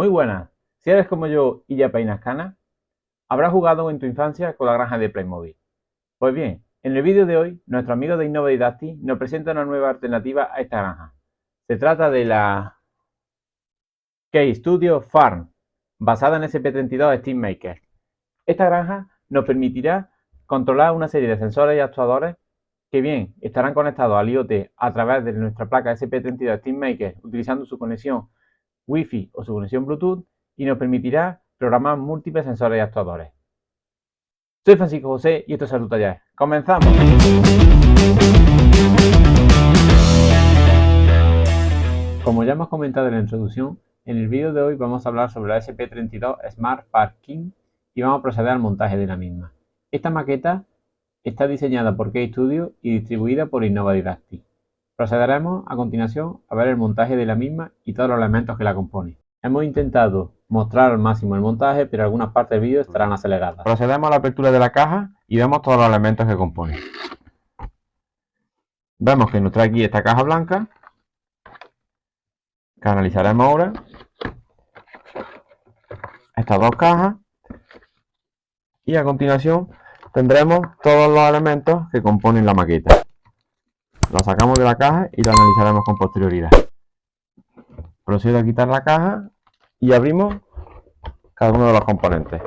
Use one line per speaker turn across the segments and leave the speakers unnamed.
Muy buenas. Si eres como yo y ya peinas canas, habrás jugado en tu infancia con la granja de Playmobil. Pues bien, en el vídeo de hoy, nuestro amigo de Innova Didacti nos presenta una nueva alternativa a esta granja. Se trata de la KStudio Farm, basada en SP32 SteamMaker. Esta granja nos permitirá controlar una serie de sensores y actuadores que bien estarán conectados al IoT a través de nuestra placa SP32 SteamMaker utilizando su conexión Wi-Fi o su conexión Bluetooth y nos permitirá programar múltiples sensores y actuadores. Soy Francisco José y esto es Salud Taller. ¡Comenzamos! Como ya hemos comentado en la introducción, en el vídeo de hoy vamos a hablar sobre la SP32 Smart Parking y vamos a proceder al montaje de la misma. Esta maqueta está diseñada por KStudio y distribuida por Innova Didacti. Procederemos a continuación a ver el montaje de la misma y todos los elementos que la componen. Hemos intentado mostrar al máximo el montaje, pero algunas partes del vídeo estarán aceleradas. Procedemos a la apertura de la caja y vemos todos los elementos que componen. Vemos que nos trae aquí esta caja blanca, que analizaremos ahora. Estas dos cajas. Y a continuación tendremos todos los elementos que componen la maqueta. Lo sacamos de la caja y lo analizaremos con posterioridad. Procedo a quitar la caja y abrimos cada uno de los componentes.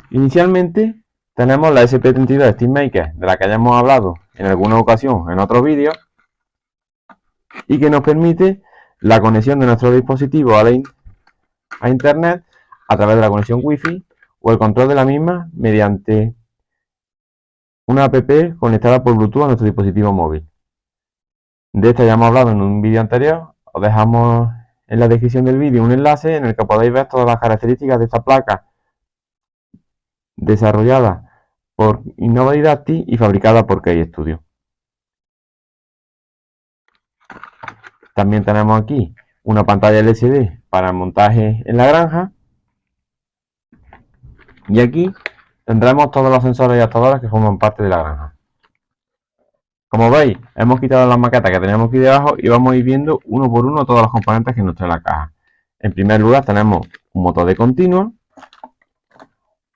Inicialmente tenemos la SP32 SteamMaker, de la que ya hemos hablado en alguna ocasión en otros vídeos, y que nos permite la conexión de nuestro dispositivo a internet a través de la conexión Wi-Fi o el control de la misma mediante una app conectada por Bluetooth a nuestro dispositivo móvil. De esta ya hemos hablado en un vídeo anterior. Os dejamos en la descripción del vídeo un enlace en el que podéis ver todas las características de esta placa desarrollada por Innova Didacti y fabricada por KStudio. También tenemos aquí una pantalla LCD para el montaje en la granja. Y aquí tendremos todos los sensores y actuadores que forman parte de la granja. Como veis, hemos quitado las maquetas que teníamos aquí debajo y vamos a ir viendo uno por uno todos los componentes que nos trae la caja. En primer lugar tenemos un motor de continuo,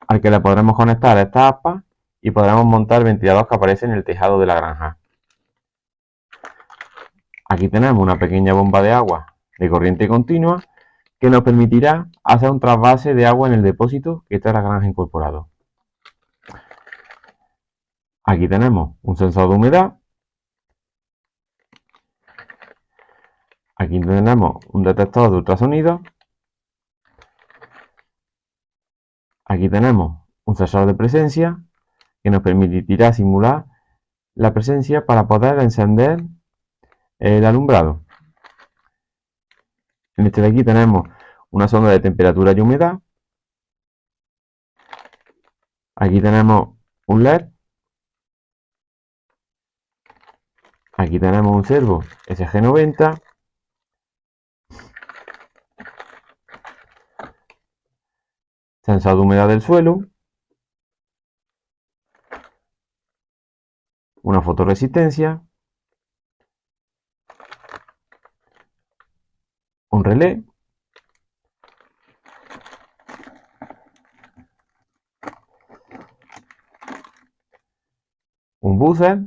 al que le podremos conectar estas aspas y podremos montar el ventilador que aparece en el tejado de la granja. Aquí tenemos una pequeña bomba de agua de corriente continua que nos permitirá hacer un trasvase de agua en el depósito que está en la granja incorporado. Aquí tenemos un sensor de humedad. Aquí tenemos un detector de ultrasonido. Aquí tenemos un sensor de presencia que nos permitirá simular la presencia para poder encender el alumbrado. En este de aquí tenemos una sonda de temperatura y humedad. Aquí tenemos un LED. Aquí tenemos un servo SG90. Sensor de humedad del suelo. Una fotoresistencia. Un relé. Un buzzer.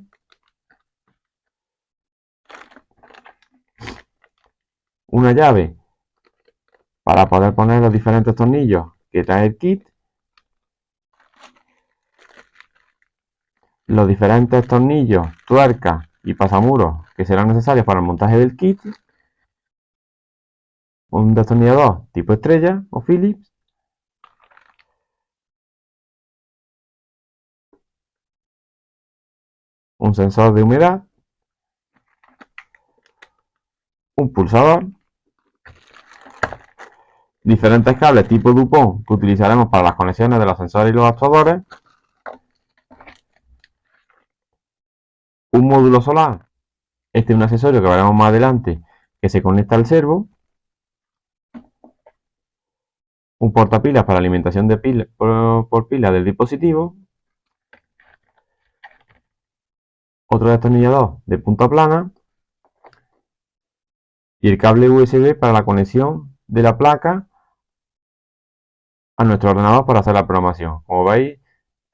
Una llave para poder poner los diferentes tornillos que trae el kit. Los diferentes tornillos, tuercas y pasamuros que serán necesarios para el montaje del kit. Un destornillador tipo estrella o Phillips. Un sensor de humedad. Un pulsador. Diferentes cables tipo Dupont que utilizaremos para las conexiones de los sensores y los actuadores. Un módulo solar. Este es un accesorio que veremos más adelante que se conecta al servo. Un portapilas para alimentación de pila, por pila del dispositivo. Otro destornillador de punta plana. Y el cable USB para la conexión de la placa a nuestro ordenador para hacer la programación. Como veis,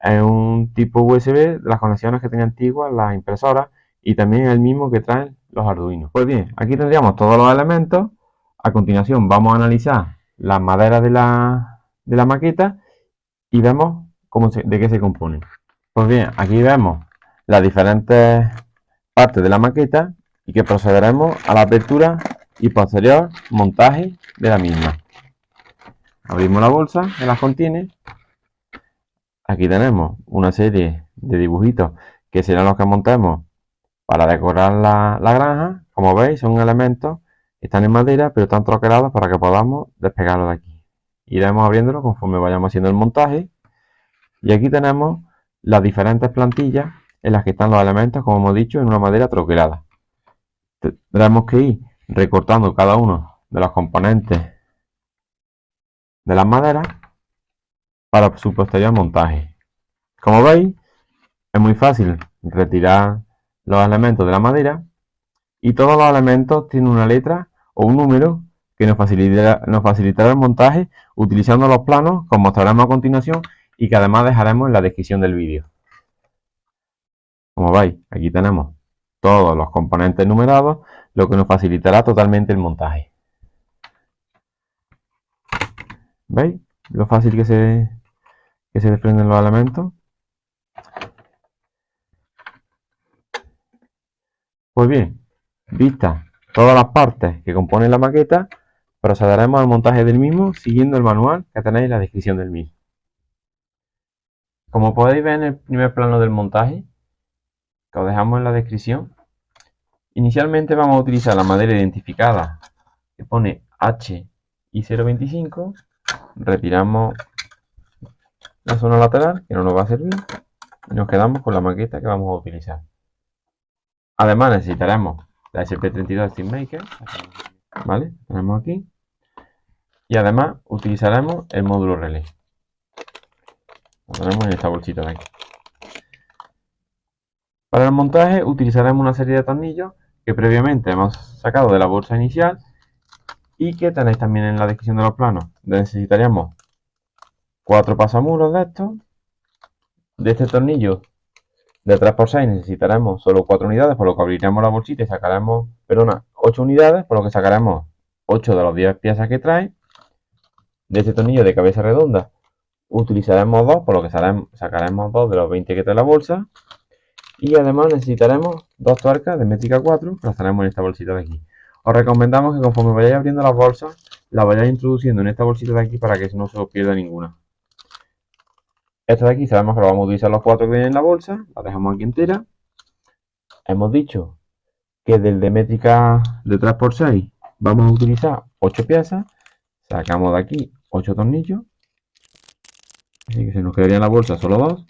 es un tipo USB de las conexiones que tenía antiguas las impresoras y también el mismo que traen los Arduino. Pues bien, aquí tendríamos todos los elementos. A continuación vamos a analizar las maderas de la maqueta y vemos de qué se componen. Pues bien, aquí vemos las diferentes partes de la maqueta y que procederemos a la apertura y posterior montaje de la misma. Abrimos la bolsa que las contiene. Aquí tenemos una serie de dibujitos que serán los que montemos para decorar la granja. Como veis, son elementos que están en madera, pero están troquelados para que podamos despegarlos de aquí. Iremos abriéndolo conforme vayamos haciendo el montaje. Y aquí tenemos las diferentes plantillas en las que están los elementos, como hemos dicho, en una madera troquelada. Tendremos que ir recortando cada uno de los componentes de las maderas para su posterior montaje. Como veis, es muy fácil retirar los elementos de la madera y todos los elementos tienen una letra o un número que nos facilitará el montaje utilizando los planos que os mostraremos a continuación y que además dejaremos en la descripción del vídeo. Como veis, aquí tenemos todos los componentes numerados, lo que nos facilitará totalmente el montaje. ¿Veis lo fácil que se desprenden los elementos? Pues bien, vistas todas las partes que componen la maqueta, procederemos al montaje del mismo siguiendo el manual que tenéis en la descripción del mismo. Como podéis ver en el primer plano del montaje, que os dejamos en la descripción, inicialmente vamos a utilizar la madera identificada que pone H y 0.25, retiramos la zona lateral que no nos va a servir y nos quedamos con la maqueta que vamos a utilizar. Además necesitaremos la SP32 SteamMaker, ¿vale? Tenemos aquí. Y además utilizaremos el módulo relé. Lo tenemos en esta bolsita de aquí. Para el montaje utilizaremos una serie de tornillos que previamente hemos sacado de la bolsa inicial y que tenéis también en la descripción de los planos. Necesitaríamos 4 pasamuros de estos. De este tornillo de 3×6 necesitaremos solo 4 unidades, por lo que abriremos la bolsita y sacaremos, 8 unidades, por lo que sacaremos 8 de las 10 piezas que trae. De este tornillo de cabeza redonda utilizaremos 2, por lo que sacaremos 2 de los 20 que trae la bolsa. Y además necesitaremos 2 tuercas de métrica 4 que las tenemos en esta bolsita de aquí. Os recomendamos que conforme vayáis abriendo las bolsas, las vayáis introduciendo en esta bolsita de aquí para que no se os pierda ninguna. Esta de aquí sabemos que lo vamos a utilizar los 4 que vienen en la bolsa, la dejamos aquí entera. Hemos dicho que del de métrica de 3×6 vamos a utilizar 8 piezas, sacamos de aquí 8 tornillos, así que se nos quedaría en la bolsa solo 2,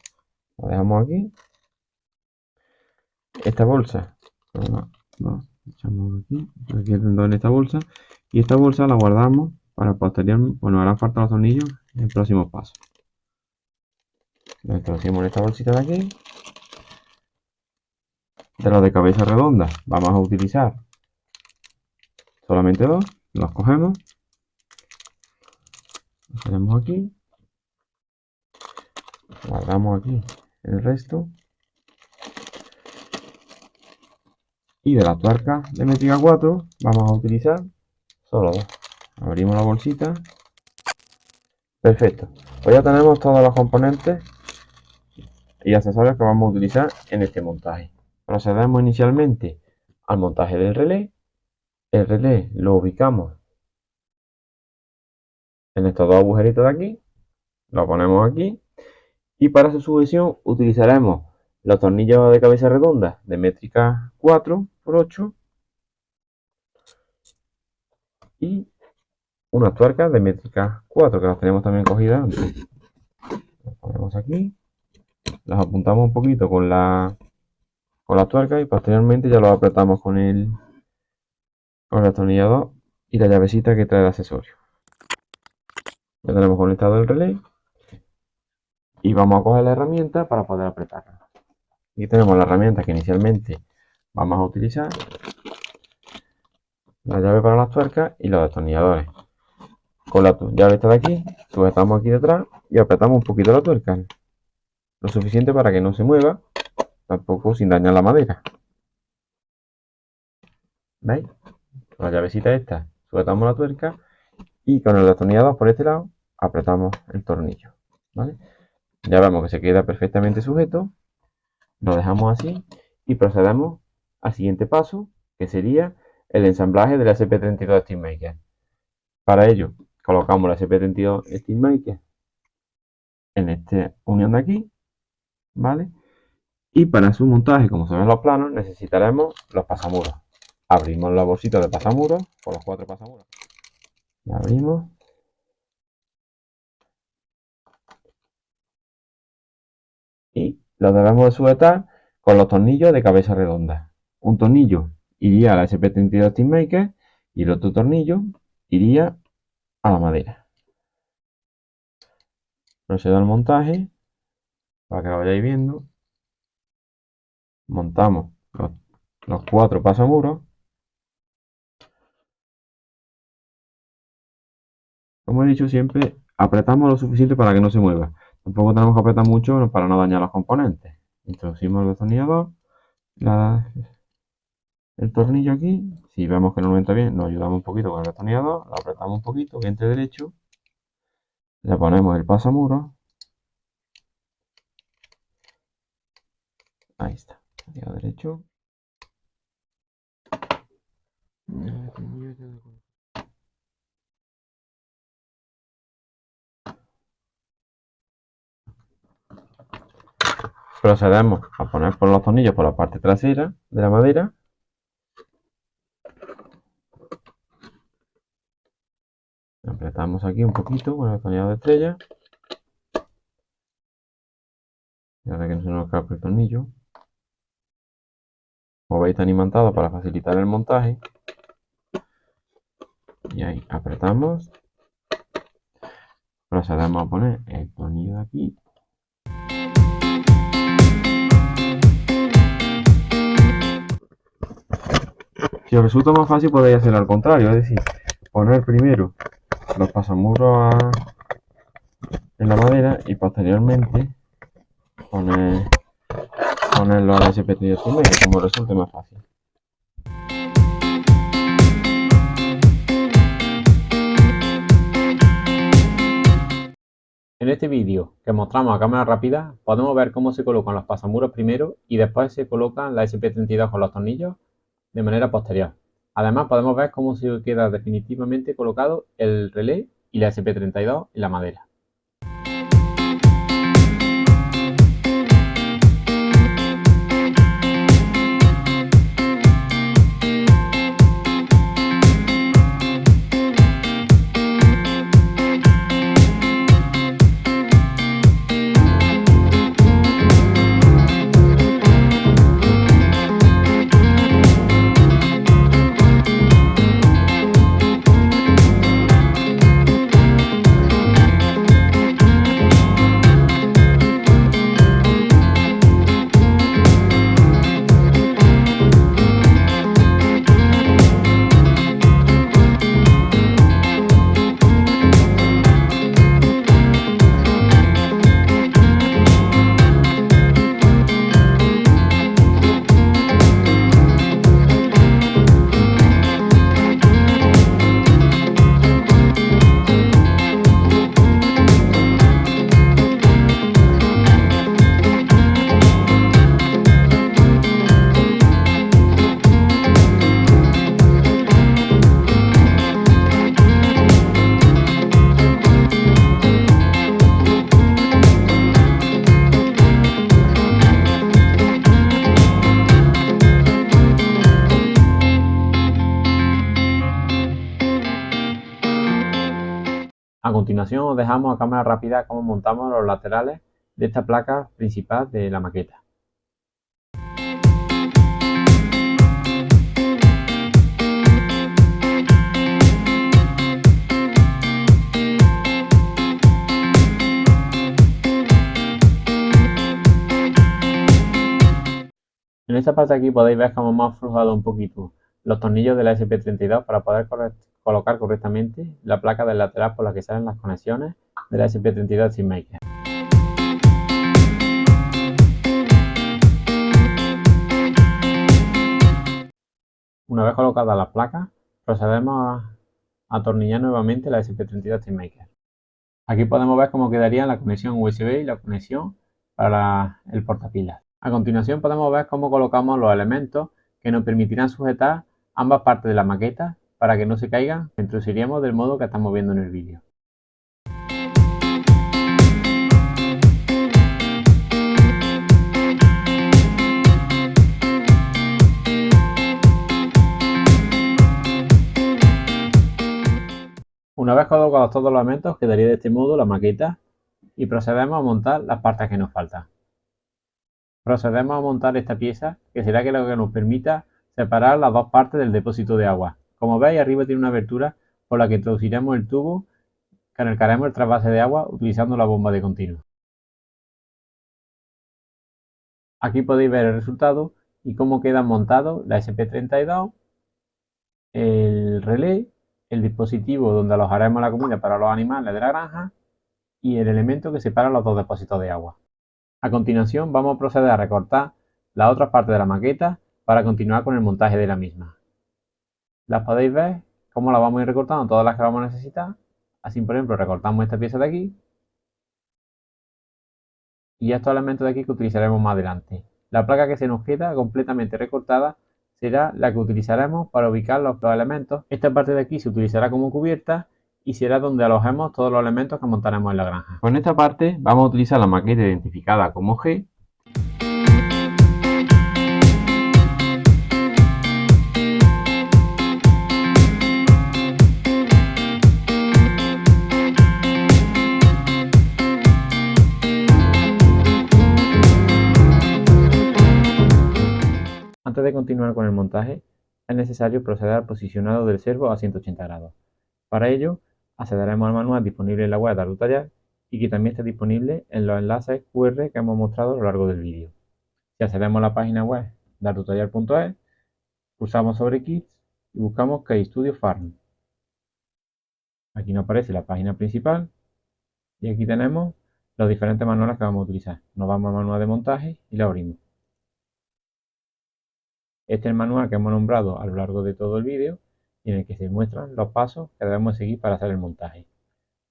la dejamos aquí. Esta bolsa, echamos aquí el tendón en esta bolsa y esta bolsa la guardamos para posterior, pues nos harán falta los tornillos en el próximo paso. Lo introducimos en esta bolsita de aquí. De los de cabeza redonda vamos a utilizar solamente 2, los cogemos, los ponemos aquí, guardamos aquí el resto. Y de la tuerca de métrica 4 vamos a utilizar solo 2. Abrimos la bolsita. Perfecto. Pues ya tenemos todos los componentes y accesorios que vamos a utilizar en este montaje. Procedemos inicialmente al montaje del relé. El relé lo ubicamos en estos dos agujeritos de aquí. Lo ponemos aquí. Y para su sujeción utilizaremos los tornillos de cabeza redonda de métrica 4×8 y unas tuercas de métrica 4 que las tenemos también cogidas antes. Las ponemos aquí, las apuntamos un poquito con la tuerca y posteriormente ya lo apretamos con el destornillador y la llavecita que trae de accesorio. Ya tenemos conectado el relé y vamos a coger la herramienta para poder apretarla. Aquí tenemos la herramienta que inicialmente vamos a utilizar, la llave para las tuercas y los destornilladores. Con la llave esta de aquí, sujetamos aquí detrás y apretamos un poquito la tuerca. Lo suficiente para que no se mueva, tampoco sin dañar la madera. ¿Veis? Con la llavecita esta, sujetamos la tuerca y con el destornillador por este lado, apretamos el tornillo. ¿Vale? Ya vemos que se queda perfectamente sujeto. Lo dejamos así y procedemos al siguiente paso, que sería el ensamblaje del SP32 Steelmaker. Para ello, colocamos la SP32 Steelmaker en esta unión de aquí, ¿vale? Y para su montaje, como se ven en los planos, necesitaremos los pasamuros. Abrimos la bolsita de pasamuros por los 4 pasamuros. La abrimos. Y lo debemos de sujetar con los tornillos de cabeza redonda. Un tornillo iría a la SP32 Steelmaker y el otro tornillo iría a la madera. Procedo al montaje para que lo vayáis viendo. Montamos los 4 pasamuros. Como he dicho siempre, apretamos lo suficiente para que no se mueva. Tampoco tenemos que apretar mucho para no dañar los componentes. Introducimos el destornillador, el tornillo aquí. Si vemos que no entra bien, nos ayudamos un poquito con el destornillador, lo apretamos un poquito, que entre derecho. Le ponemos el pasamuro. Ahí está, queda derecho. Procedemos a poner por los tornillos por la parte trasera de la madera. Apretamos aquí un poquito con el destornillador de estrella. Y ahora que no se nos escape el tornillo. Como veis, están imantados para facilitar el montaje. Y ahí apretamos. Procedemos a poner el tornillo de aquí. Si os resulta más fácil, podéis hacerlo al contrario, es decir, poner primero los pasamuros en la madera y posteriormente ponerlo a la SP32 Steelmaker, como resulte más fácil.
En este vídeo que mostramos a cámara rápida, podemos ver cómo se colocan los pasamuros primero y después se colocan la SP32 con los tornillos de manera posterior. Además, podemos ver cómo se queda definitivamente colocado el relé y la SP32 en la madera. A continuación os dejamos a cámara rápida cómo montamos los laterales de esta placa principal de la maqueta. En esta parte aquí podéis ver cómo hemos aflojado un poquito los tornillos de la SP32 para poder colocar correctamente la placa del lateral por la que salen las conexiones de la SP32 SteamMaker. Una vez colocadas las placas, procedemos a atornillar nuevamente la SP32 SteamMaker. Aquí podemos ver cómo quedaría la conexión USB y la conexión para el portapilas. A continuación podemos ver cómo colocamos los elementos que nos permitirán sujetar ambas partes de la maqueta para que no se caigan mientras iremos del modo que estamos viendo en el vídeo. Una vez colocados todos los elementos, quedaría de este modo la maqueta y procedemos a montar las partes que nos faltan. Procedemos a montar esta pieza, que será lo que nos permita separar las dos partes del depósito de agua. Como veis, arriba tiene una abertura por la que introduciremos el tubo que encargaremos el trasvase de agua utilizando la bomba de continuo. Aquí podéis ver el resultado y cómo quedan montados la SP32, el relé, el dispositivo donde alojaremos la comida para los animales de la granja y el elemento que separa los dos depósitos de agua. A continuación vamos a proceder a recortar las otras partes de la maqueta para continuar con el montaje de la misma. Las podéis ver cómo las vamos a ir recortando, todas las que vamos a necesitar. Así, por ejemplo, recortamos esta pieza de aquí y estos elementos de aquí que utilizaremos más adelante. La placa que se nos queda completamente recortada será la que utilizaremos para ubicar los elementos. Esta parte de aquí se utilizará como cubierta y será donde alojemos todos los elementos que montaremos en la granja.
Con esta parte vamos a utilizar la maqueta identificada como G.
Antes de continuar con el montaje, es necesario proceder al posicionado del servo a 180 grados. Para ello, accederemos al manual disponible en la web de ArduTallar y que también está disponible en los enlaces QR que hemos mostrado a lo largo del vídeo. Si accedemos a la página web de ardutallar.es, pulsamos sobre Kits y buscamos KStudio Farm. Aquí nos aparece la página principal y aquí tenemos los diferentes manuales que vamos a utilizar. Nos vamos al manual de montaje y lo abrimos. Este es el manual que hemos nombrado a lo largo de todo el vídeo y en el que se muestran los pasos que debemos seguir para hacer el montaje.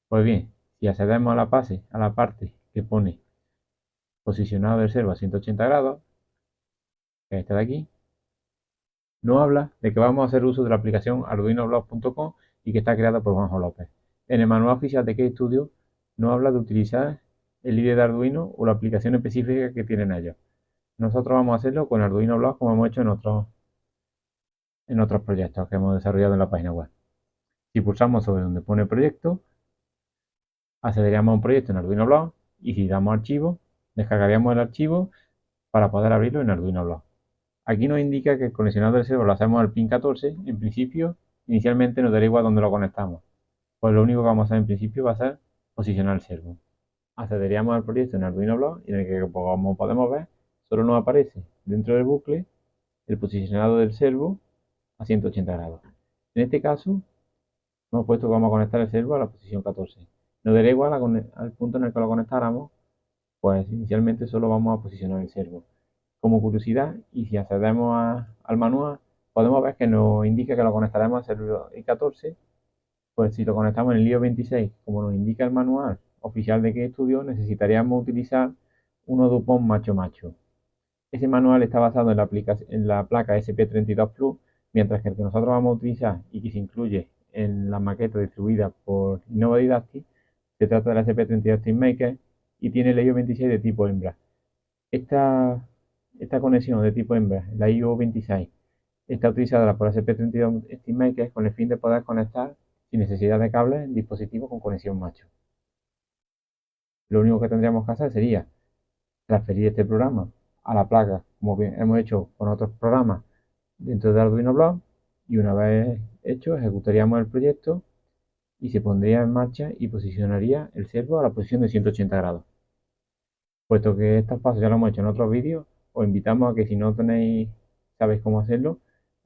Pues bien, si accedemos a la parte que pone posicionado del servo a 180 grados, que es esta de aquí, nos habla de que vamos a hacer uso de la aplicación arduinoblog.com y que está creada por Juanjo López. En el manual oficial de KStudio nos habla de utilizar el IDE de Arduino o la aplicación específica que tienen ellos. Nosotros vamos a hacerlo con Arduino Blog como hemos hecho en otros proyectos que hemos desarrollado en la página web. Si pulsamos sobre donde pone proyecto, accederíamos a un proyecto en Arduino Blog y si damos archivo, descargaríamos el archivo para poder abrirlo en Arduino Blog. Aquí nos indica que el conexionado del servo lo hacemos al pin 14. En principio, inicialmente nos dará igual donde lo conectamos. Pues lo único que vamos a hacer en principio va a ser posicionar el servo. Accederíamos al proyecto en Arduino Blog y en el que, como podemos ver, solo nos aparece dentro del bucle el posicionado del servo a 180 grados. En este caso, hemos puesto que vamos a conectar el servo a la posición 14. Nos daría igual al punto en el que lo conectáramos, pues inicialmente solo vamos a posicionar el servo. Como curiosidad, y si accedemos al manual, podemos ver que nos indica que lo conectaremos al servo I14. Pues si lo conectamos en el IO26, como nos indica el manual oficial de KStudio, necesitaríamos utilizar uno Dupont macho-macho. Ese manual está basado en la placa SP32 Plus, mientras que el que nosotros vamos a utilizar y que se incluye en la maqueta distribuida por Innova Didactic se trata de la SP32 SteamMaker y tiene el IO26 de tipo hembra. Esta conexión de tipo hembra, la IO26, está utilizada por la SP32 SteamMaker con el fin de poder conectar sin necesidad de cables dispositivos con conexión macho. Lo único que tendríamos que hacer sería transferir este programa a la placa, como bien hemos hecho con otros programas dentro de Arduino Blog, y una vez hecho ejecutaríamos el proyecto y se pondría en marcha y posicionaría el servo a la posición de 180 grados. Puesto que estos pasos ya lo hemos hecho en otros vídeos, os invitamos a que si no sabéis cómo hacerlo,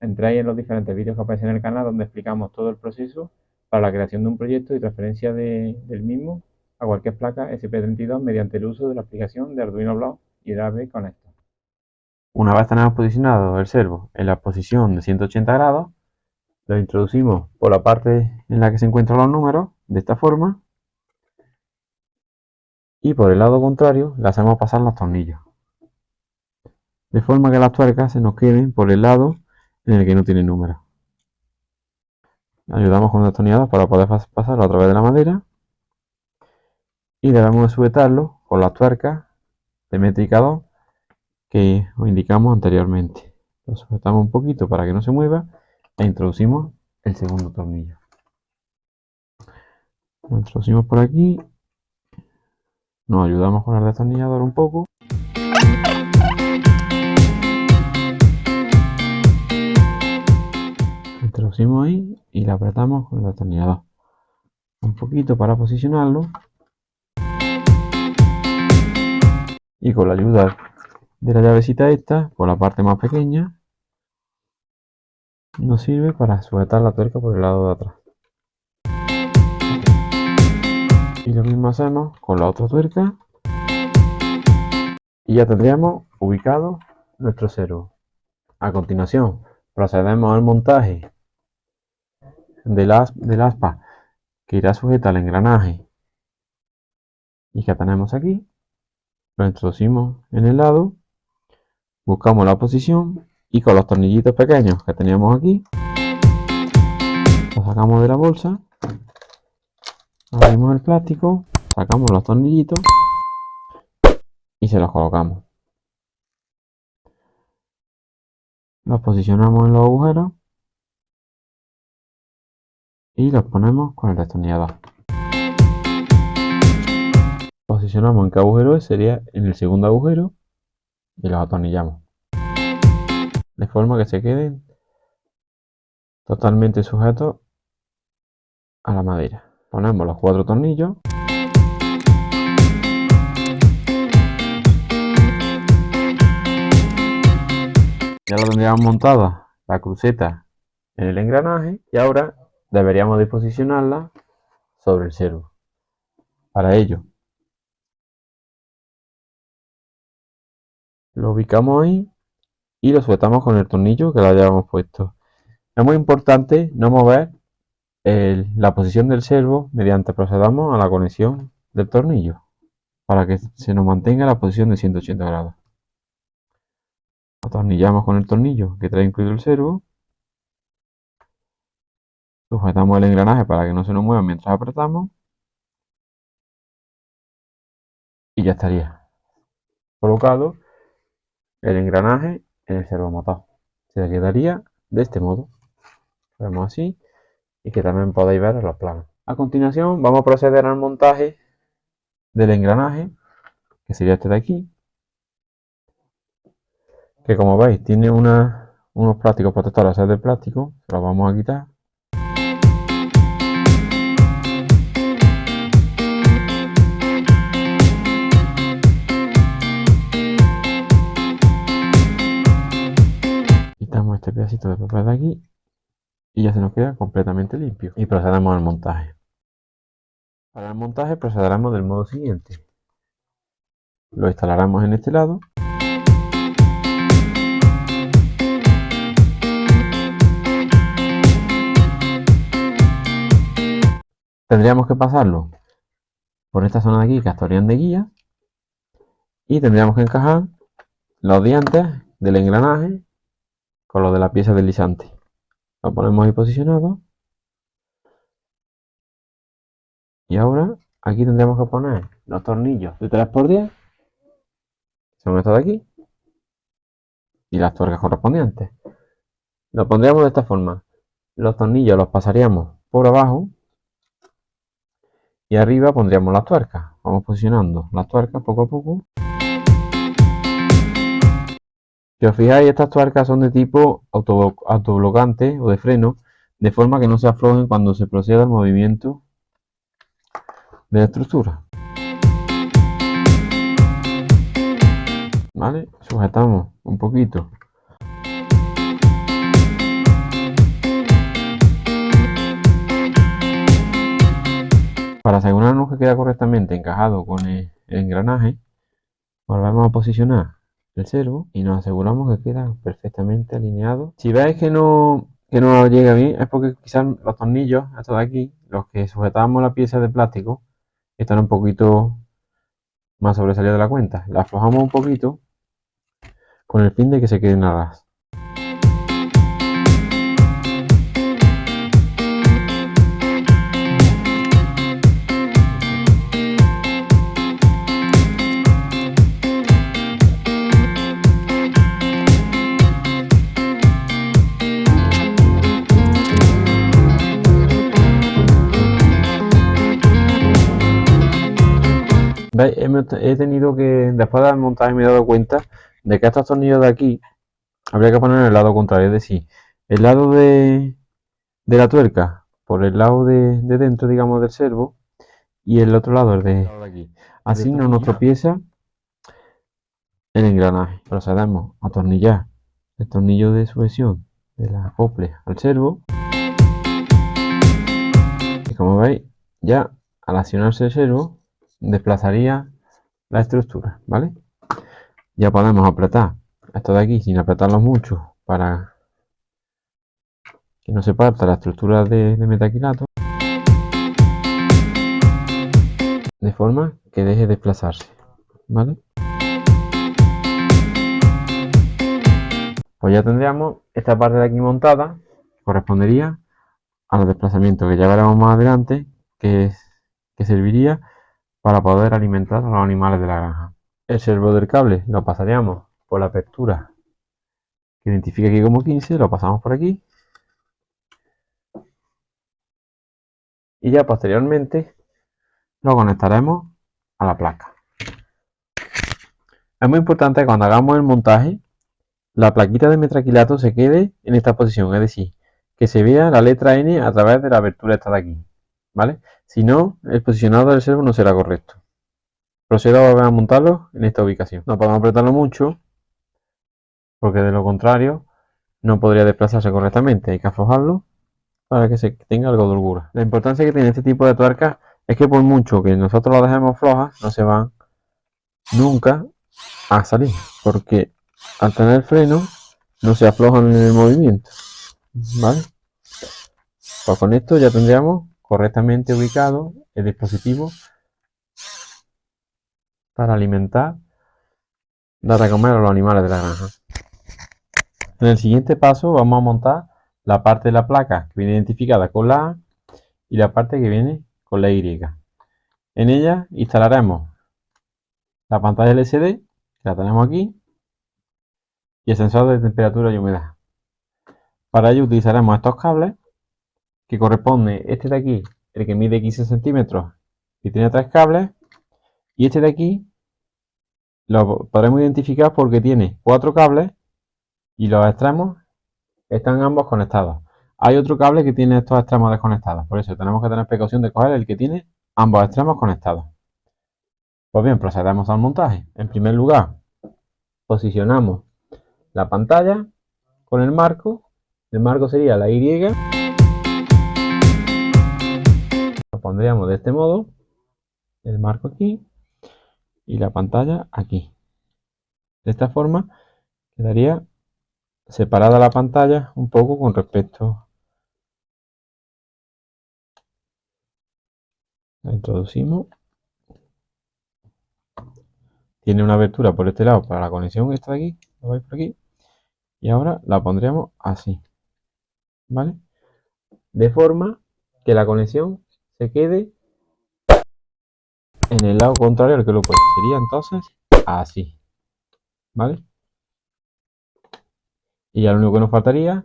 Entráis en los diferentes vídeos que aparecen en el canal donde explicamos todo el proceso para la creación de un proyecto y transferencia del mismo a cualquier placa SP32 mediante el uso de la aplicación de Arduino Block y Drive Connector.
Una vez tenemos posicionado el servo en la posición de 180 grados, lo introducimos por la parte en la que se encuentran los números, de esta forma, y por el lado contrario le hacemos pasar los tornillos, de forma que las tuercas se nos queden por el lado en el que no tiene números. Ayudamos con el destornillador para poder pasarlo a través de la madera y debemos de sujetarlo con las tuercas de métrica 2 que os indicamos anteriormente. Lo sujetamos un poquito para que no se mueva e introducimos el segundo tornillo. Lo introducimos por aquí, nos ayudamos con el destornillador un poco. Lo introducimos ahí y lo apretamos con el destornillador. Un poquito para posicionarlo. Y con la ayuda de la llavecita esta, por la parte más pequeña, nos sirve para sujetar la tuerca por el lado de atrás. Y lo mismo hacemos con la otra tuerca. Y ya tendríamos ubicado nuestro servo. A continuación, procedemos al montaje del aspa que irá sujeta al engranaje y que tenemos aquí. Lo introducimos en el lado, buscamos la posición y con los tornillitos pequeños que teníamos aquí, lo sacamos de la bolsa, abrimos el plástico, sacamos los tornillitos y se los colocamos. Los posicionamos en los agujeros y los ponemos con el destornillador. Posicionamos en qué agujero es, sería en el segundo agujero y los atornillamos. De forma que se queden totalmente sujetos a la madera. Ponemos los 4 tornillos. Ya lo tendríamos montada la cruceta en el engranaje y ahora deberíamos de posicionarla sobre el servo. Para ello, lo ubicamos ahí y lo sujetamos con el tornillo que lo hayamos puesto. Es muy importante no mover la posición del servo mediante procedamos a la conexión del tornillo para que se nos mantenga la posición de 180 grados. Atornillamos con el tornillo que trae incluido el servo, sujetamos el engranaje para que no se nos mueva mientras apretamos y ya estaría colocado el engranaje en el servomotor. Se quedaría de este modo. Lo vemos así y que también podéis ver en los planos. A continuación vamos a proceder al montaje del engranaje, que sería este de aquí, que como veis tiene unos plásticos protectores a ser de plástico, se los vamos a quitar. Quitamos este pedacito de papel de aquí y ya se nos queda completamente limpio. Y procedemos al montaje. Para el montaje procederemos del modo siguiente. Lo instalaremos en este lado. Tendríamos que pasarlo por esta zona de aquí que actuarían de guía y tendríamos que encajar los dientes del engranaje con los de la pieza deslizante. Lo ponemos ahí posicionado y ahora aquí tendríamos que poner los tornillos de 3×10, son estos de aquí, y las tuercas correspondientes. Lo pondríamos de esta forma: los tornillos los pasaríamos por abajo y arriba pondríamos las tuercas. Vamos posicionando las tuercas poco a poco. Si os fijáis, estas tuercas son de tipo autoblocante o de freno, de forma que no se aflojen cuando se proceda al movimiento de la estructura. ¿Vale? Sujetamos un poquito Para asegurarnos que queda correctamente encajado con el engranaje, volvemos a posicionar el servo y nos aseguramos que queda perfectamente alineado. Si veis que no llega bien, es porque quizás los tornillos, estos de aquí, los que sujetamos la pieza de plástico, están un poquito más sobresalidos de la cuenta. La aflojamos un poquito con el fin de que se queden a ras. ¿Veis? He tenido que, después del montaje me he dado cuenta de que estos tornillos de aquí habría que poner en el lado contrario, es decir, el lado de la tuerca por el lado de dentro, digamos, del servo, y el otro lado el de aquí. Así no nos tropieza el engranaje. Procedemos a atornillar el tornillo de sujeción de la acople al servo. Y como veis, ya al accionarse el servo, desplazaría la estructura, ¿vale? Ya podemos apretar esto de aquí sin apretarlo mucho para que no se parta la estructura de metacrilato, de forma que deje de desplazarse, ¿vale? Pues ya tendríamos esta parte de aquí montada, correspondería a los desplazamientos que ya veremos más adelante, que serviría para poder alimentar a los animales de la granja. El servo del cable lo pasaríamos por la apertura que identifica aquí como 15, lo pasamos por aquí y ya posteriormente lo conectaremos a la placa. Es muy importante que cuando hagamos el montaje la plaquita de metacrilato se quede en esta posición, es decir, que se vea la letra N a través de la abertura esta de aquí, ¿vale? Si no, el posicionado del servo no será correcto. Procedo a volver a montarlo en esta ubicación. No podemos apretarlo mucho, porque de lo contrario no podría desplazarse correctamente. Hay que aflojarlo para que se tenga algo de holgura. La importancia que tiene este tipo de tuercas es que por mucho que nosotros lo dejemos flojas, no se van nunca a salir, porque al tener freno no se aflojan en el movimiento, ¿vale? Pues con esto ya tendríamos correctamente ubicado el dispositivo para alimentar, dar a comer a los animales de la granja. En el siguiente paso vamos a montar la parte de la placa que viene identificada con la A y la parte que viene con la Y. En ella instalaremos la pantalla LCD, que la tenemos aquí, y el sensor de temperatura y humedad. Para ello utilizaremos estos cables que corresponde este de aquí, el que mide 15 centímetros y tiene 3 cables, y este de aquí lo podremos identificar porque tiene 4 cables y los extremos están ambos conectados. Hay otro cable que tiene estos extremos desconectados, por eso tenemos que tener precaución de coger el que tiene ambos extremos conectados. Pues bien, procedemos al montaje. En primer lugar, posicionamos la pantalla con el marco sería la Y. Lo pondríamos de este modo, el marco aquí y la pantalla aquí. De esta forma quedaría separada la pantalla un poco con respecto. La introducimos. Tiene una abertura por este lado para la conexión esta de aquí, lo veis por aquí. Y ahora la pondremos así, ¿vale? De forma que la conexión se quede en el lado contrario al que lo he puesto. Sería entonces así, ¿vale? Y ya lo único que nos faltaría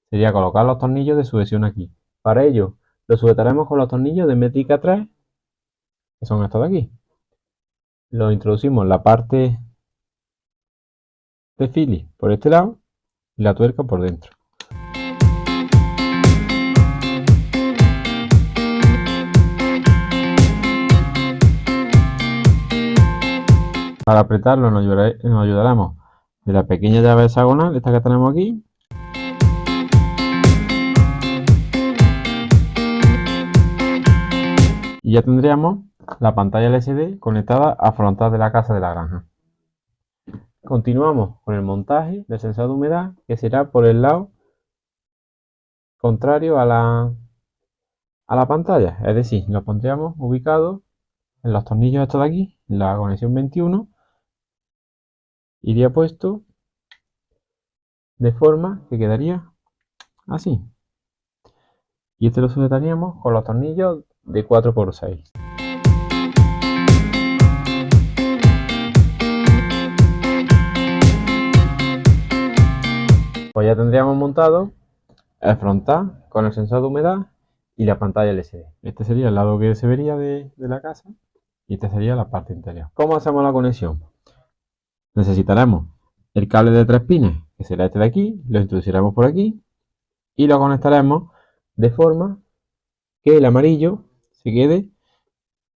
sería colocar los tornillos de sujeción aquí. Para ello, lo sujetaremos con los tornillos de métrica 3, que son estos de aquí. Lo introducimos en la parte de Phillips por este lado y la tuerca por dentro. Para apretarlo nos ayudaremos de la pequeña llave hexagonal, esta que tenemos aquí.
Y ya tendríamos la pantalla LCD conectada a frontal de la casa de la granja. Continuamos con el montaje del sensor de humedad, que será por el lado contrario a la pantalla, es decir, lo pondríamos ubicado en los tornillos estos de aquí, en la conexión 21, iría puesto de forma que quedaría así. Y este lo sujetaríamos con los tornillos de 4×6. Pues ya tendríamos montado el frontal con el sensor de humedad y la pantalla LCD. Este sería el lado que se vería de la casa y esta sería la parte interior. ¿Cómo hacemos la conexión? Necesitaremos el cable de 3 pines, que será este de aquí, lo introduciremos por aquí y lo conectaremos de forma que el amarillo se quede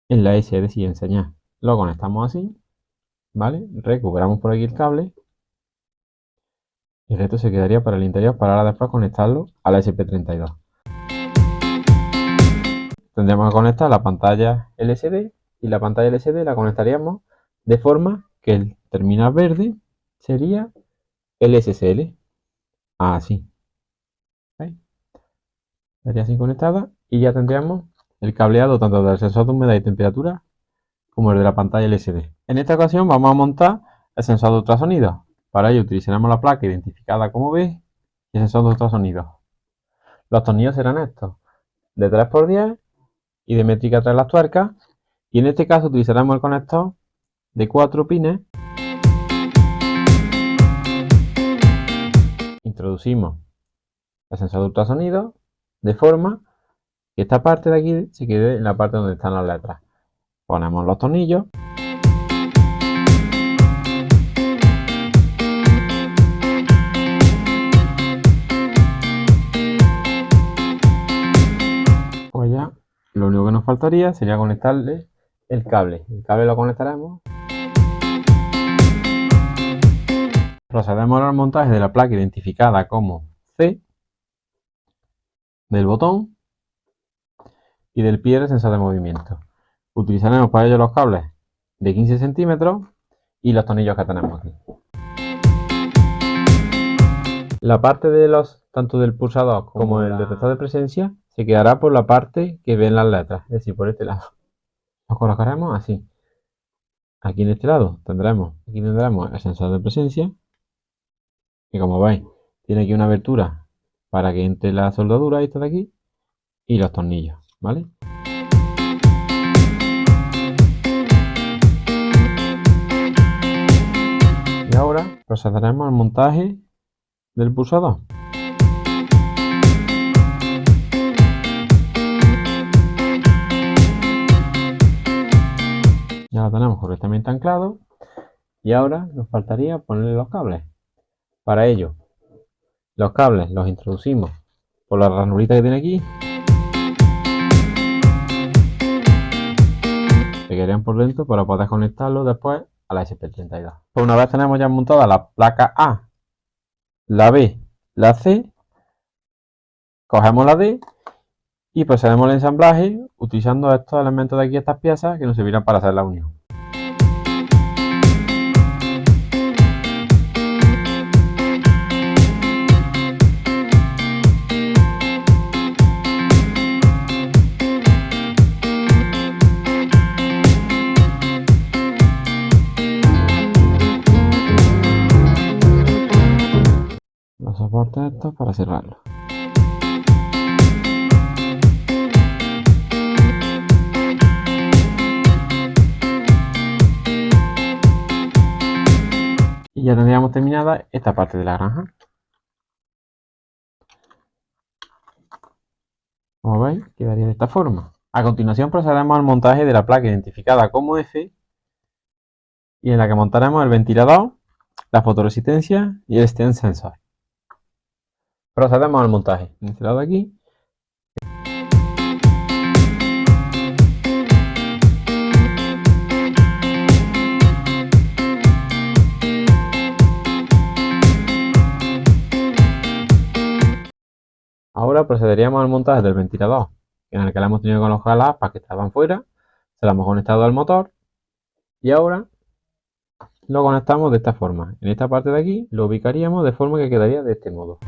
en la S, es decir, en señal. Lo conectamos así, ¿vale? Recuperamos por aquí el cable y el resto se quedaría para el interior para ahora después conectarlo a la SP32. Tendríamos que conectar la pantalla LCD y la pantalla LCD la conectaríamos de forma que el terminal verde sería el SSL. Así. ¿Veis? Estaría así conectada y ya tendríamos el cableado tanto del sensor de humedad y temperatura como el de la pantalla LCD. En esta ocasión vamos a montar el sensor de ultrasonido. Para ello utilizaremos la placa identificada como B y el sensor de ultrasonido. Los tornillos serán estos, de 3×10 y de métrica 3 las tuercas, y en este caso utilizaremos el conector de 4 pines. Introducimos el sensor de ultrasonido de forma que esta parte de aquí se quede en la parte donde están las letras. Ponemos los tornillos. Pues ya, lo único que nos faltaría sería conectarle el cable. El cable lo conectaremos. Procedemos al montaje de la placa identificada como C, del botón y del pie del sensor de movimiento. Utilizaremos para ello los cables de 15 centímetros y los tornillos que tenemos aquí. La parte de tanto del pulsador como el detector de presencia se quedará por la parte que ven las letras, es decir, por este lado. Los colocaremos así. Aquí en este lado tendremos el sensor de presencia, que como veis tiene aquí una abertura para que entre la soldadura, esta de aquí, y los tornillos, ¿vale? Y ahora procederemos al montaje del pulsador. Ya lo tenemos correctamente anclado y ahora nos faltaría ponerle los cables. Para ello, los cables los introducimos por la ranurita que tiene aquí. Se quedarían por dentro para poder conectarlos después a la SP32. Pues una vez tenemos ya montada la placa A, la B, la C, cogemos la D y procedemos al ensamblaje utilizando estos elementos de aquí, estas piezas que nos servirán para hacer la unión. Los soportes estos para cerrarlo. Y ya tendríamos terminada esta parte de la granja. Como veis, quedaría de esta forma. A continuación procederemos al montaje de la placa identificada como F y en la que montaremos el ventilador, la fotoresistencia y el stand sensor. Procedemos al montaje. En este lado de aquí. Ahora procederíamos al montaje del ventilador en el que la hemos tenido que colocar las aspas que estaban fuera, se la hemos conectado al motor y ahora lo conectamos de esta forma. En esta parte de aquí lo ubicaríamos de forma que quedaría de este modo.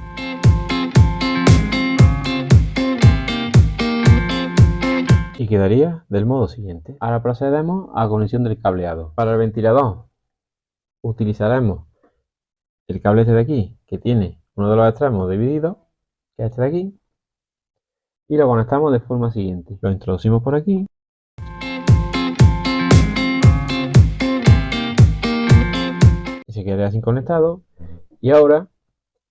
Y quedaría del modo siguiente. Ahora procedemos a conexión del cableado. Para el ventilador utilizaremos el cable este de aquí, que tiene uno de los extremos dividido, que es este de aquí, y lo conectamos de forma siguiente. Lo introducimos por aquí. Y se quedaría así conectado. Y ahora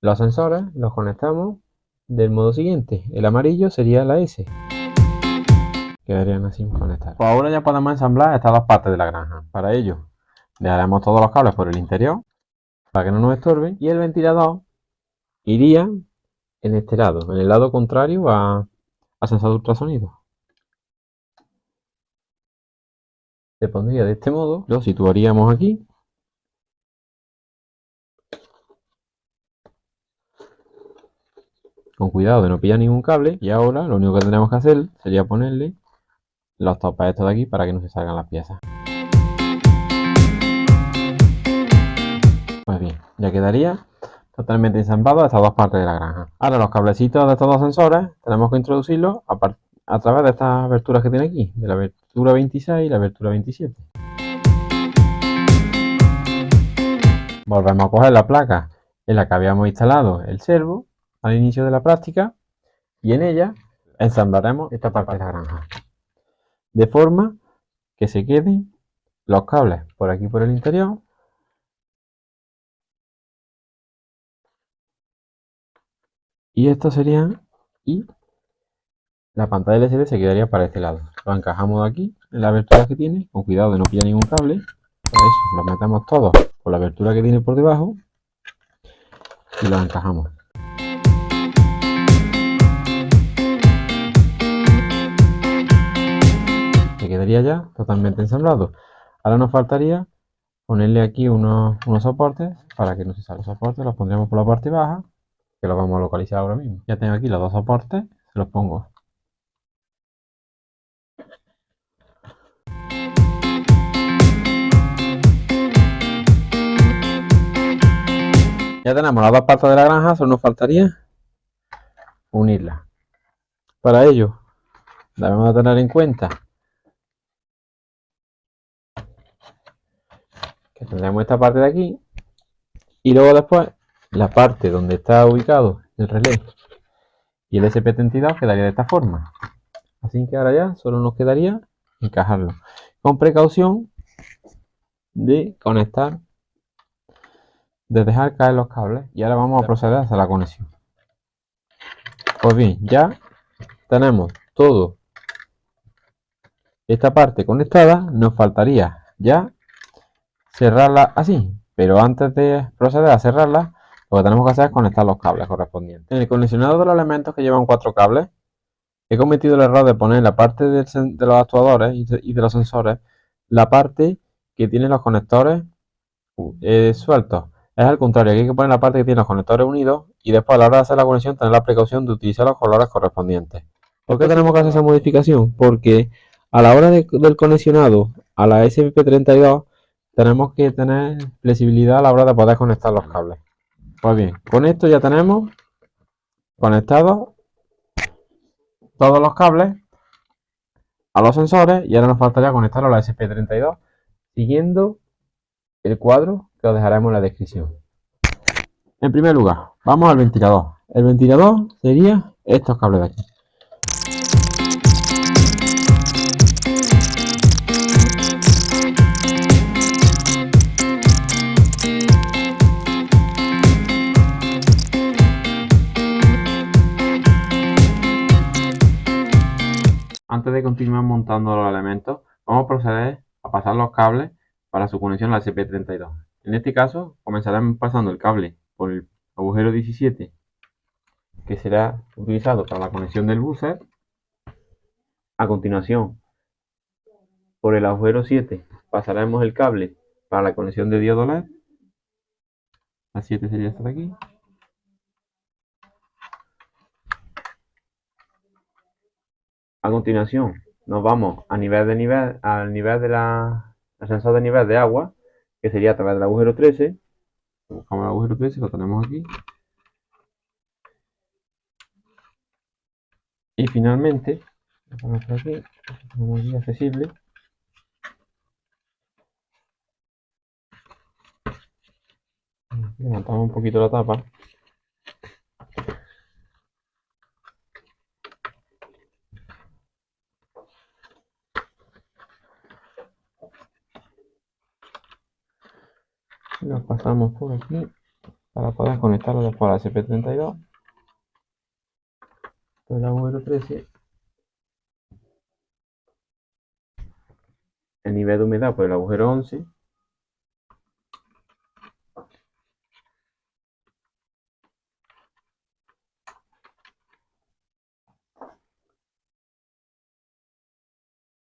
los sensores los conectamos del modo siguiente. El amarillo sería la S. Quedarían así conectados. Pues ahora ya podemos ensamblar estas dos partes de la granja. Para ello, dejaremos todos los cables por el interior para que no nos estorben. Y el ventilador iría en este lado, en el lado contrario al sensor de ultrasonido. Se pondría de este modo, lo situaríamos aquí. Con cuidado de no pillar ningún cable. Y ahora lo único que tendremos que hacer sería ponerle los topes estos de aquí para que no se salgan las piezas. Pues bien, ya quedaría totalmente ensamblado estas dos partes de la granja. Ahora los cablecitos de estos dos sensores tenemos que introducirlos a través de estas aberturas que tiene aquí, de la abertura 26 y la abertura 27. Volvemos a coger la placa en la que habíamos instalado el servo al inicio de la práctica y en ella ensamblaremos esta parte de la granja. De forma que se queden los cables por aquí por el interior y estos serían, y la pantalla LCD se quedaría para este lado. Lo encajamos de aquí en la abertura que tiene, con cuidado de no pillar ningún cable. Por eso los metemos todos por la abertura que tiene por debajo y los encajamos. Se quedaría ya totalmente ensamblado. Ahora nos faltaría ponerle aquí unos soportes para que no se salgan. Los soportes los pondremos por la parte baja, que los vamos a localizar ahora mismo. Ya tengo aquí los dos soportes, se los pongo. Ya tenemos las dos partes de la granja, solo nos faltaría unirlas. Para ello debemos de tener en cuenta que tendremos esta parte de aquí y luego después la parte donde está ubicado el relé y el SP32 quedaría de esta forma. Así que ahora ya solo nos quedaría encajarlo con precaución de conectar, de dejar caer los cables. Y ahora vamos a proceder a hacer la conexión. Pues bien, ya tenemos todo esta parte conectada, nos faltaría ya cerrarla así, pero antes de proceder a cerrarla, lo que tenemos que hacer es conectar los cables correspondientes. En el conexionador de los elementos que llevan 4 cables, he cometido el error de poner la parte de los actuadores y de los sensores, la parte que tiene los conectores sueltos. Es al contrario, aquí hay que poner la parte que tiene los conectores unidos y después a la hora de hacer la conexión tener la precaución de utilizar los colores correspondientes. ¿Por qué tenemos que hacer esa modificación? Porque a la hora del conexionado a la SP32 tenemos que tener flexibilidad a la hora de poder conectar los cables. Pues bien, con esto ya tenemos conectados todos los cables a los sensores y ahora nos faltaría conectarlo a la SP32 siguiendo el cuadro que os dejaremos en la descripción. En primer lugar, vamos al ventilador. El ventilador sería estos cables de aquí. Antes de continuar montando los elementos, vamos a proceder a pasar los cables para su conexión a la SP32. En este caso, comenzaremos pasando el cable por el agujero 17, que será utilizado para la conexión del buzzer. A continuación, por el agujero 7 pasaremos el cable para la conexión de diodo LED. La 7 sería esta de aquí.
A continuación, nos vamos al nivel del sensor de nivel de agua, que sería a través del agujero 13. Buscamos el agujero 13, lo tenemos aquí. Y finalmente, lo ponemos por aquí, lo tenemos aquí accesible. Levantamos un poquito la tapa. Y lo pasamos por aquí para poder conectarlo después a la SP32. Por el agujero 13. El nivel de humedad por el agujero 11.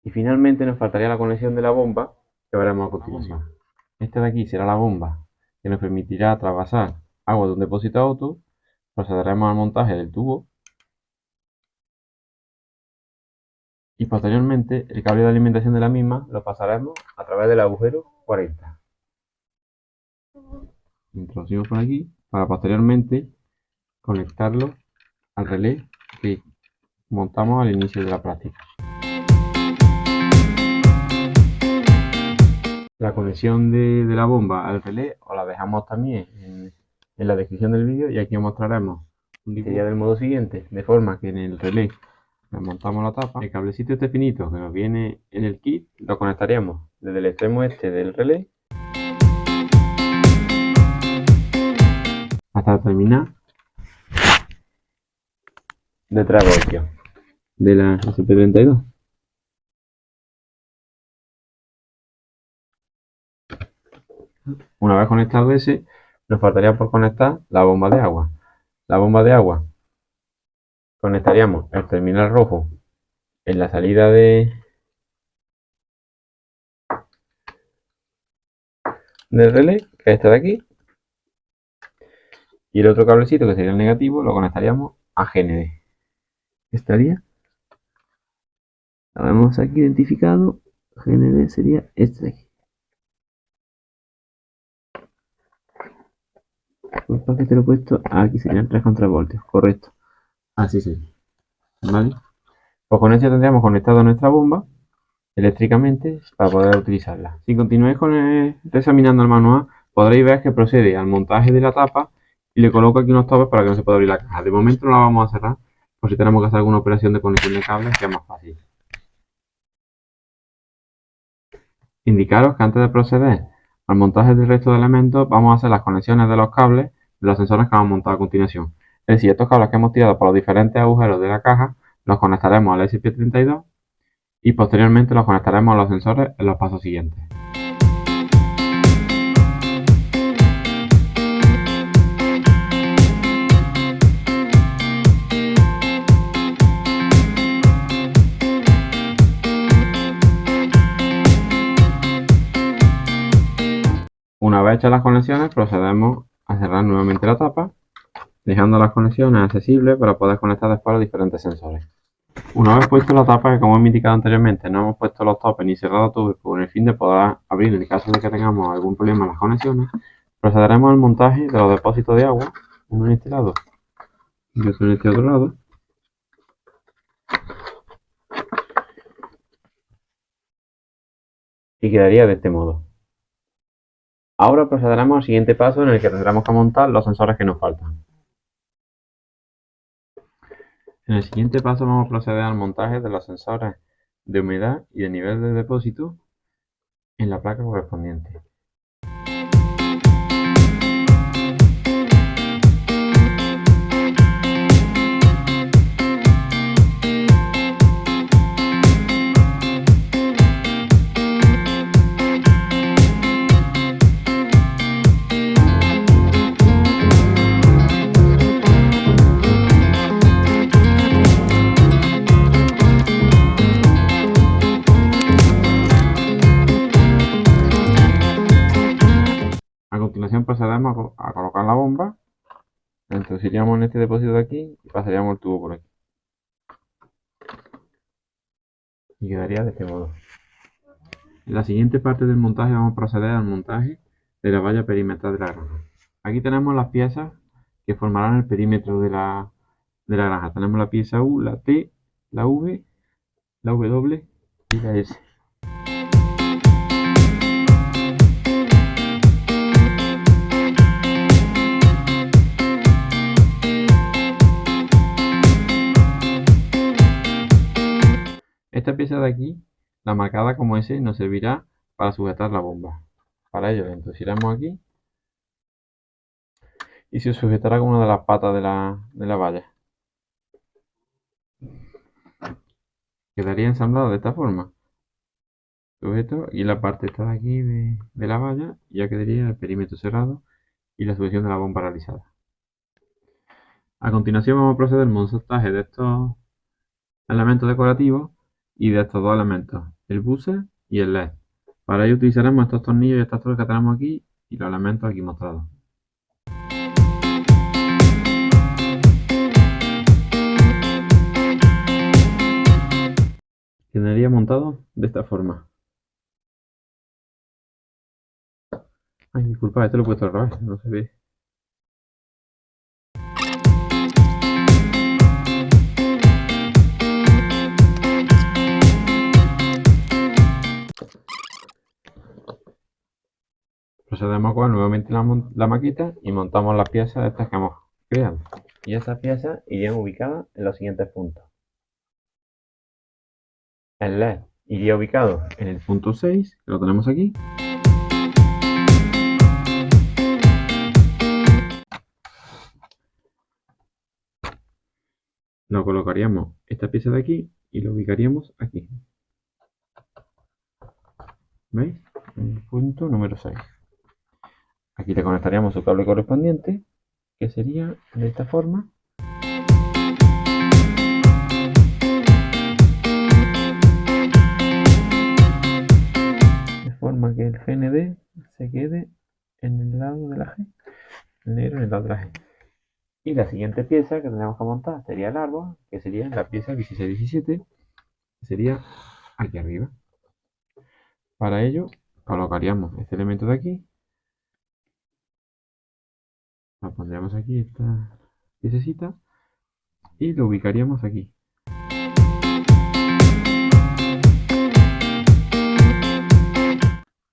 Y finalmente nos faltaría la conexión de la bomba, que veremos a continuación. Esta de aquí será la bomba que nos permitirá trasvasar agua de un depósito a otro. Procederemos al montaje del tubo y posteriormente el cable de alimentación de la misma lo pasaremos a través del agujero 40. Introducimos por aquí para posteriormente conectarlo al relé que montamos al inicio de la práctica. La conexión de la bomba al relé os la dejamos también en la descripción del vídeo, y aquí os mostraremos un dibujo. Sería del modo siguiente, de forma que en el relé le montamos la tapa. El cablecito este finito que nos viene en el kit lo conectaríamos desde el extremo este del relé hasta terminar de 3 voltios de la SP32. Una vez conectado ese, nos faltaría por conectar la bomba de agua. La bomba de agua conectaríamos el terminal rojo en la salida del relé, que es esta de aquí, y el otro cablecito, que sería el negativo, lo conectaríamos a GND. Estaría, lo vemos aquí identificado, GND sería este de aquí. Para que te lo he puesto aquí, serían 3,3 voltios, correcto. Así sería. ¿Vale? Pues con esto tendríamos conectado nuestra bomba eléctricamente para poder utilizarla. Si continuáis examinando el manual, podréis ver que procede al montaje de la tapa y le coloco aquí unos topes para que no se pueda abrir la caja. De momento no la vamos a cerrar, por si tenemos que hacer alguna operación de conexión de cables, que es más fácil. Indicaros que antes de proceder al montaje del resto de elementos, vamos a hacer las conexiones de los cables de los sensores que vamos a montar a continuación. Es decir, estos cables que hemos tirado por los diferentes agujeros de la caja los conectaremos al SP32 y posteriormente los conectaremos a los sensores en los pasos siguientes. Una vez hechas las conexiones, procedemos a cerrar nuevamente la tapa, dejando las conexiones accesibles para poder conectar después los diferentes sensores. Una vez puesto la tapa, que como he indicado anteriormente, no hemos puesto los topes ni cerrado tubos con el fin de poder abrir en el caso de que tengamos algún problema en las conexiones, procederemos al montaje de los depósitos de agua, uno en este lado y otro en este otro lado. Y quedaría de este modo. Ahora procederemos al siguiente paso en el que tendremos que montar los sensores que nos faltan. En el siguiente paso vamos a proceder al montaje de los sensores de humedad y de nivel de depósito en la placa correspondiente. A continuación procedemos a colocar la bomba, la introduciríamos en este depósito de aquí y pasaríamos el tubo por aquí. y quedaría de este modo. En la siguiente parte del montaje vamos a proceder al montaje de la valla perimetral de la granja. Aquí tenemos las piezas que formarán el perímetro de la granja. Tenemos la pieza U, la T, la V, la W y la S. Esta pieza de aquí, la marcada como S, nos servirá para sujetar la bomba. Para ello, la introduciremos aquí y se sujetará con una de las patas de la valla. Quedaría ensamblado de esta forma. Sujeto y la parte está de aquí de la valla y ya quedaría el perímetro cerrado y la sujeción de la bomba realizada. A continuación vamos a proceder al montaje de estos elementos decorativos y de estos dos elementos, el buzzer y el LED. Para ello utilizaremos estos tornillos y estas tuercas que tenemos aquí y los elementos aquí mostrados. Quedaría montado de esta forma. Ay, disculpa, esto lo he puesto al revés, no se ve. Procedemos a coger nuevamente la maqueta y montamos las piezas estas que hemos creado. Y estas piezas irían ubicadas en los siguientes puntos. El LED iría ubicado en el punto 6, que lo tenemos aquí. Lo colocaríamos esta pieza de aquí y lo ubicaríamos aquí. ¿Veis? En el punto número 6. Aquí le conectaríamos su cable correspondiente, que sería de esta forma. De forma que el GND se quede en el lado de la G, el negro en el lado de la G. Y la siguiente pieza que tendríamos que montar sería el árbol, que sería la pieza 16-17, que sería aquí arriba. Para ello colocaríamos este elemento de aquí, lo pondríamos aquí, esta piececita, y lo ubicaríamos aquí.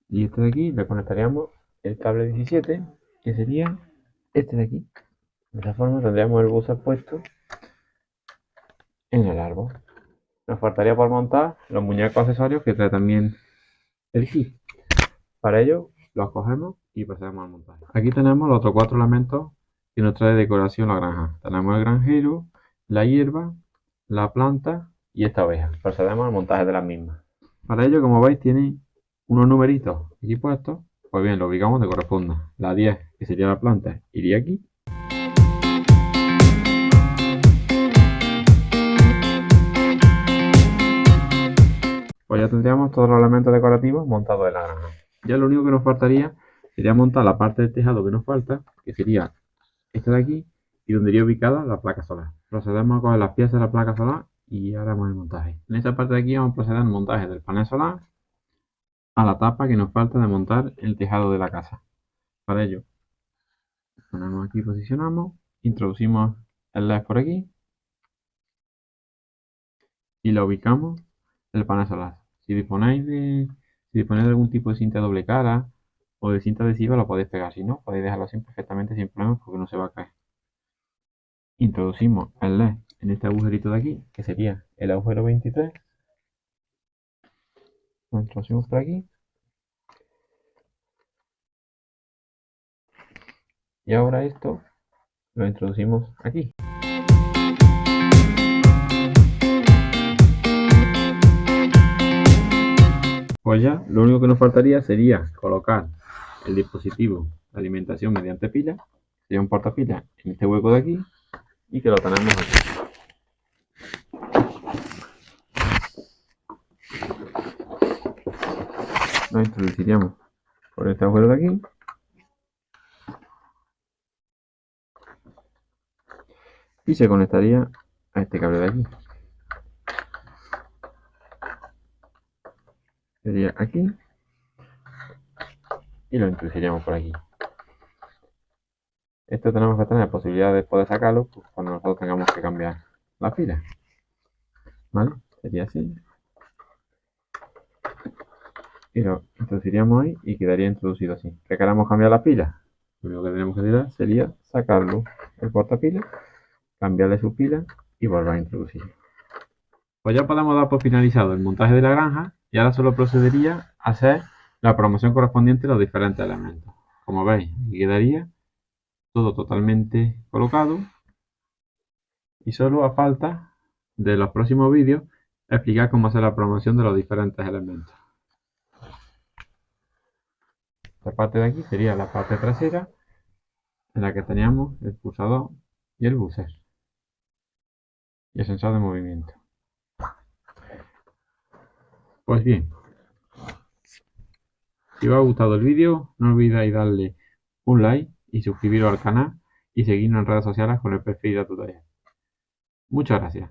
Y este de aquí le conectaríamos el cable 17, que sería este de aquí. De esta forma tendríamos el buzzer puesto en el árbol. Nos faltaría por montar los muñecos accesorios que trae también el kit. Para ello los cogemos y procedemos al montaje. Aquí tenemos los otros 4 elementos que nos trae decoración la granja. Tenemos el granjero, la hierba, la planta y esta oveja. Procedemos al montaje de las mismas. Para ello, como veis, tiene unos numeritos aquí puestos. Pues bien, lo ubicamos donde corresponda. La 10, que sería la planta, iría aquí. Pues ya tendríamos todos los elementos decorativos montados en la granja. Ya lo único que nos faltaría sería montar la parte del tejado que nos falta, que sería esta de aquí, y donde iría ubicada la placa solar. Procedemos a coger las piezas de la placa solar y haremos el montaje. En esta parte de aquí vamos a proceder al montaje del panel solar a la tapa que nos falta de montar el tejado de la casa. Para ello, ponemos aquí, posicionamos, introducimos el LED por aquí y lo ubicamos en el panel solar. Si disponéis de algún tipo de cinta de doble cara o de cinta adhesiva, lo podéis pegar. Si no, podéis dejarlo así perfectamente sin problemas porque no se va a caer. Introducimos el LED en este agujerito de aquí, que sería el agujero 23. Lo introducimos por aquí. Y ahora esto lo introducimos aquí. Pues ya, lo único que nos faltaría sería colocar el dispositivo de alimentación mediante pila, sería un portapilas en este hueco de aquí y que lo tenemos aquí. Lo introduciríamos por este agujero de aquí y se conectaría a este cable de aquí. sería aquí y lo introduciríamos por aquí. Esto tenemos que tener posibilidad de poder sacarlo pues, cuando nosotros tengamos que cambiar la pila. ¿Vale? Sería así. Y lo introduciríamos ahí y quedaría introducido así. ¿Que queramos cambiar la pila? Lo único que tenemos que hacer sería sacarlo el portapila, cambiarle su pila y volver a introducirlo. Pues ya podemos dar por finalizado el montaje de la granja y ahora solo procedería a hacer la promoción correspondiente a los diferentes elementos. Como veis, aquí quedaría todo totalmente colocado y solo a falta de los próximos vídeos explicar cómo hacer la promoción de los diferentes elementos. Esta parte de aquí sería la parte trasera en la que teníamos el pulsador y el buzzer y el sensor de movimiento. Pues bien, si os ha gustado el vídeo no olvidéis darle un like y suscribiros al canal y seguirnos en redes sociales con el perfil de tutorial. Muchas gracias.